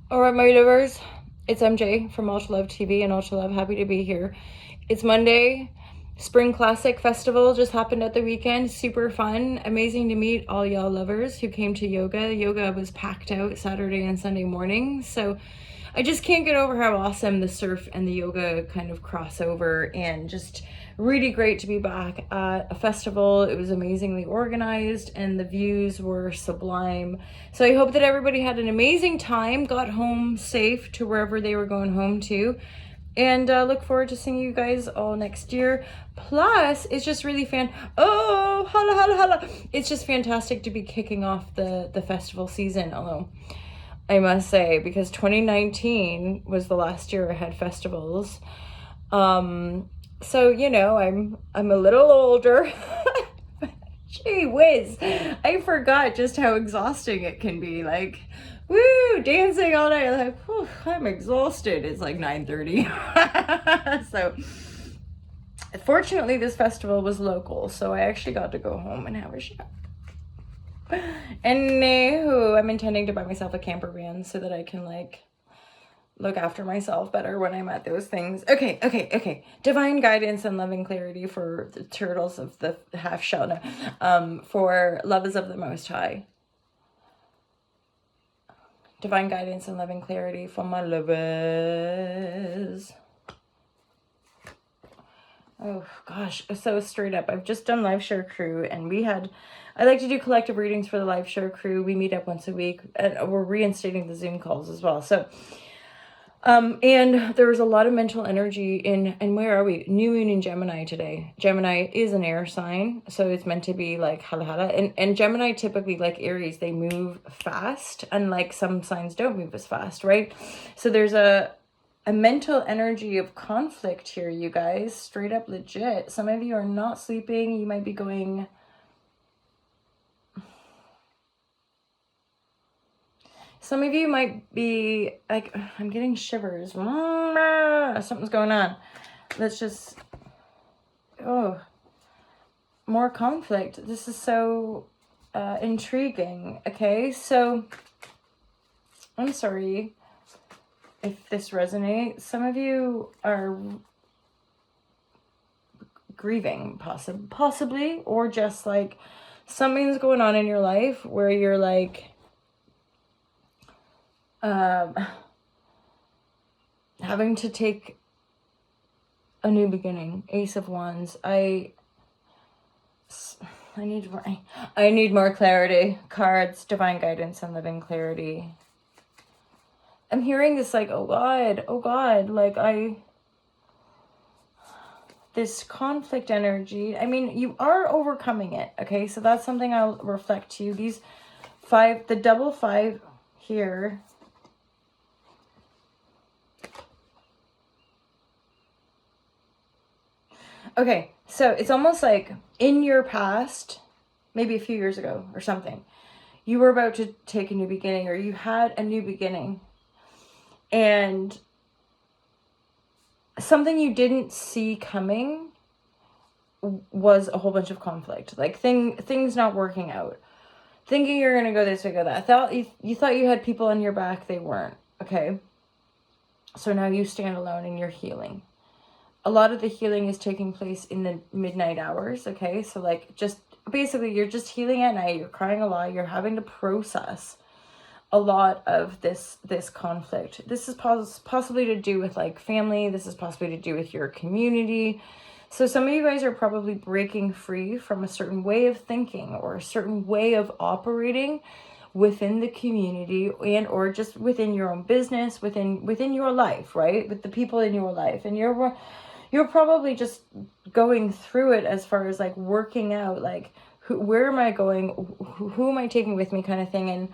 All right, my lovers, it's MJ from Ultra Love TV and Ultra Love. Happy to be here. It's Monday. Spring Classic Festival just happened at the weekend. Super fun. Amazing to meet all y'all lovers who came to yoga. Yoga was packed out Saturday and Sunday morning. So I just can't get over how awesome the surf and the yoga kind of crossover, and just really great to be back at a festival. It was amazingly organized and the views were sublime. So I hope that everybody had an amazing time, got home safe to wherever they were going home to, and look forward to seeing you guys all next year. Plus, it's just really it's just fantastic to be kicking off the festival season, although I must say, because 2019 was the last year I had festivals. So, I'm a little older. Gee whiz. I forgot just how exhausting it can be. Like, woo, dancing all night. Like, whew, I'm exhausted. It's like 9:30. So, fortunately, this festival was local, so I actually got to go home and have a shower. Anywho, I'm intending to buy myself a camper van so that I can look after myself better when I'm at those things. Okay. Divine guidance and loving clarity for the turtles of the half shell. No, for Lovas of the Most High. Divine guidance and loving clarity for my lovers. Oh gosh, so straight up, I've just done live share crew, and I like to do collective readings for the live share crew. We meet up once a week, and we're reinstating the Zoom calls as well. So, and there was a lot of mental energy and where are we? New moon in Gemini today. Gemini is an air sign, so it's meant to be like hala. And Gemini typically, like Aries, they move fast, unlike some signs don't move as fast, right? So there's a mental energy of conflict here, you guys. Straight up legit. Some of you are not sleeping. You might be going... Some of you might be like, I'm getting shivers. Something's going on. Let's just... Oh. More conflict. This is so intriguing. Okay, so... I'm sorry if this resonates. Some of you are grieving, possibly, or just like something's going on in your life where you're like having to take a new beginning. Ace of Wands. I need more clarity. Cards, divine guidance and living clarity. I'm hearing this like, oh God, like this conflict energy. I mean, you are overcoming it, okay? So that's something I'll reflect to you. These five, the double five here. Okay, so it's almost like in your past, maybe a few years ago or something, you were about to take a new beginning, or you had a new beginning, and something you didn't see coming was a whole bunch of conflict, like things not working out, thinking you're gonna go this way, go that. You thought you had people on your back, they weren't. Okay, so now you stand alone and you're healing. A lot of the healing is taking place in the midnight hours. Okay, so like just basically you're just healing at night. You're crying a lot. You're having to process a lot of this conflict. This is possibly to do with like family. This is possibly to do with your community. So some of you guys are probably breaking free from a certain way of thinking or a certain way of operating within the community, and or just within your own business, within your life, right? With the people in your life. And you're probably just going through it as far as like working out, like where am I going? Who am I taking with me, kind of thing.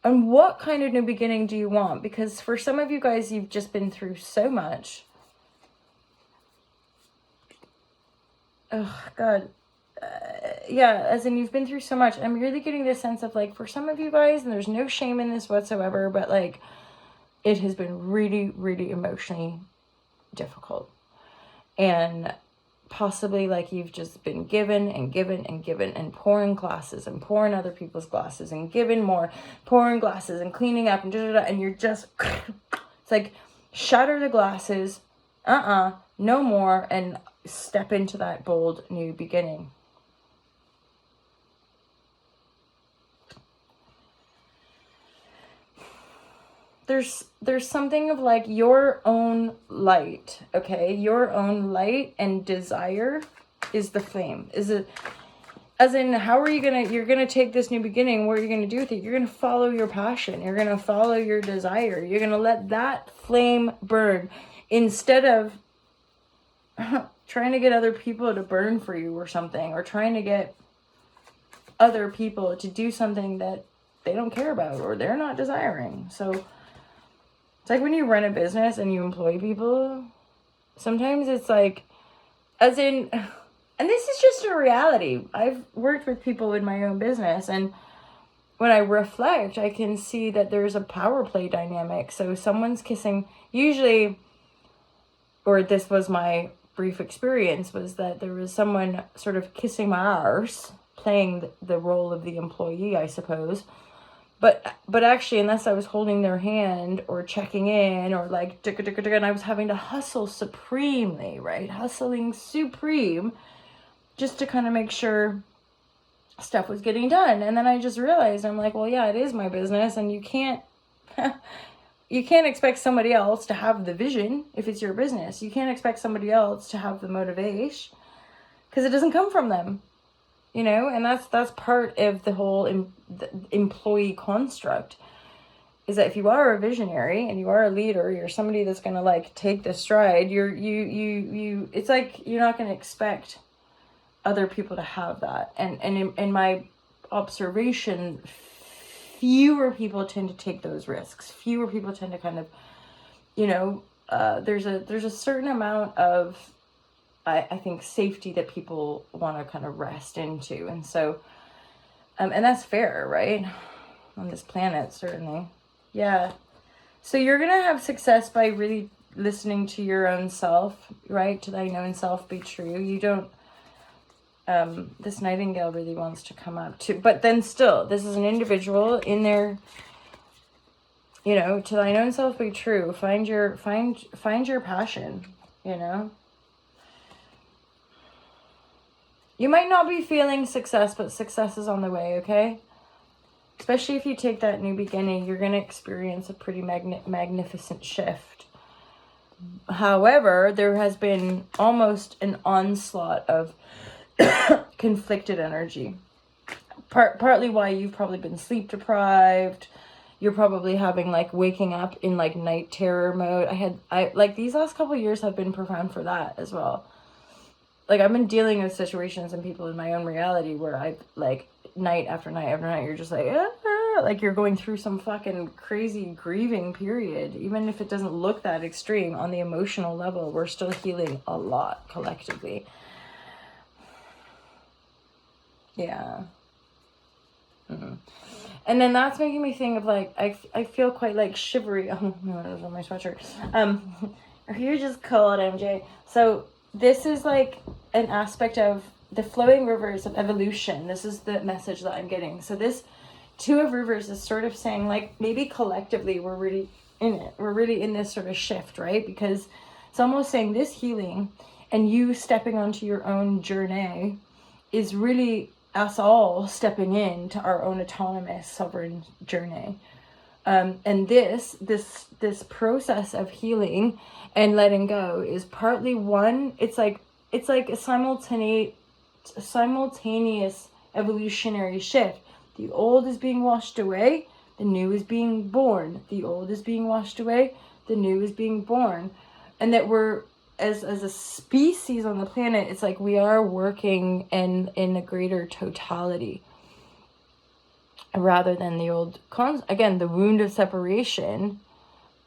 And what kind of new beginning do you want? Because for some of you guys, you've just been through so much. Oh, God. Yeah, as in you've been through so much. I'm really getting this sense of like, for some of you guys, and there's no shame in this whatsoever, but like, it has been really, really emotionally difficult. And possibly like you've just been given and given and given and pouring glasses and pouring other people's glasses and giving more, pouring glasses and cleaning up and and you're just, it's like, shatter the glasses, no more, and step into that bold new beginning. There's something of like your own light, okay? Your own light and desire is the flame. Is it, as in, how are you you're gonna take this new beginning, what are you gonna do with it? You're gonna follow your passion, you're gonna follow your desire, you're gonna let that flame burn instead of trying to get other people to burn for you or something, or trying to get other people to do something that they don't care about or they're not desiring. So it's like when you run a business and you employ people, sometimes it's like, as in, and this is just a reality. I've worked with people in my own business, and when I reflect, I can see that there's a power play dynamic. So someone's kissing, usually, or this was my brief experience, was that there was someone sort of kissing my arse, playing the role of the employee, I suppose. But actually, unless I was holding their hand or checking in or like, and I was having to hustle supremely, right? Hustling supreme just to kind of make sure stuff was getting done. And then I just realized, I'm like, well, yeah, it is my business, and you can't expect somebody else to have the vision if it's your business. You can't expect somebody else to have the motivation because it doesn't come from them. You know, and that's part of the whole employee construct, is that if you are a visionary and you are a leader, you're somebody that's going to like take the stride, you it's like you're not going to expect other people to have that. And in my observation, fewer people tend to take those risks. Fewer people tend to kind of, you know, there's a certain amount of, I think, safety that people want to kind of rest into. And so, and that's fair, right? On this planet, certainly. Yeah. So you're going to have success by really listening to your own self, right? To thine own self be true. You don't, this nightingale really wants to come up too, but then still, this is an individual in their, you know, to thine own self be true. Find your passion, you know? You might not be feeling success, but success is on the way, okay? Especially if you take that new beginning, you're going to experience a pretty magnificent shift. However, there has been almost an onslaught of conflicted energy. Partly why you've probably been sleep deprived. You're probably having like waking up in like night terror mode. I like these last couple of years have been profound for that as well. Like, I've been dealing with situations and people in my own reality where I've, like, night after night after night, you're just like, like you're going through some fucking crazy grieving period. Even if it doesn't look that extreme, on the emotional level, we're still healing a lot collectively. Yeah. Mm-hmm. And then that's making me think of, like, I feel quite, like, shivery. Oh, no, it was on my sweatshirt. You're just cold, MJ. So this is like an aspect of the flowing rivers of evolution. This is the message that I'm getting. So this Two of Rivers is sort of saying, like, maybe collectively we're really in it. We're really in this sort of shift, right? Because it's almost saying this healing and you stepping onto your own journey is really us all stepping into our own autonomous sovereign journey. And this process of healing and letting go is partly one, it's like a simultaneous evolutionary shift. The old is being washed away, the new is being born. The old is being washed away, the new is being born. And that we're, as a species on the planet, it's like we are working in a greater totality. Rather than the old, again, the wound of separation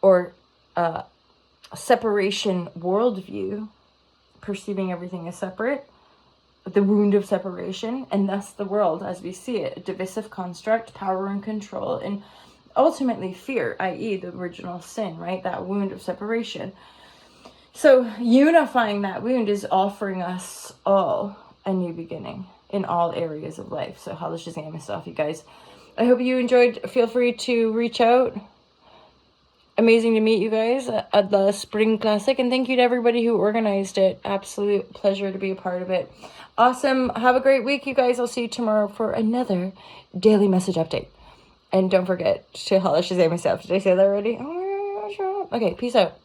or separation worldview, perceiving everything as separate, the wound of separation, and thus the world as we see it, a divisive construct, power and control, and ultimately fear, i.e. the original sin, right? That wound of separation. So unifying that wound is offering us all a new beginning in all areas of life. So holla Shazam and stuff, you guys. I hope you enjoyed. Feel free to reach out. Amazing to meet you guys at the Spring Classic. And thank you to everybody who organized it. Absolute pleasure to be a part of it. Awesome. Have a great week, you guys. I'll see you tomorrow for another daily message update. And don't forget to holla Shazam myself. Did I say that already? Oh my gosh. Okay, peace out.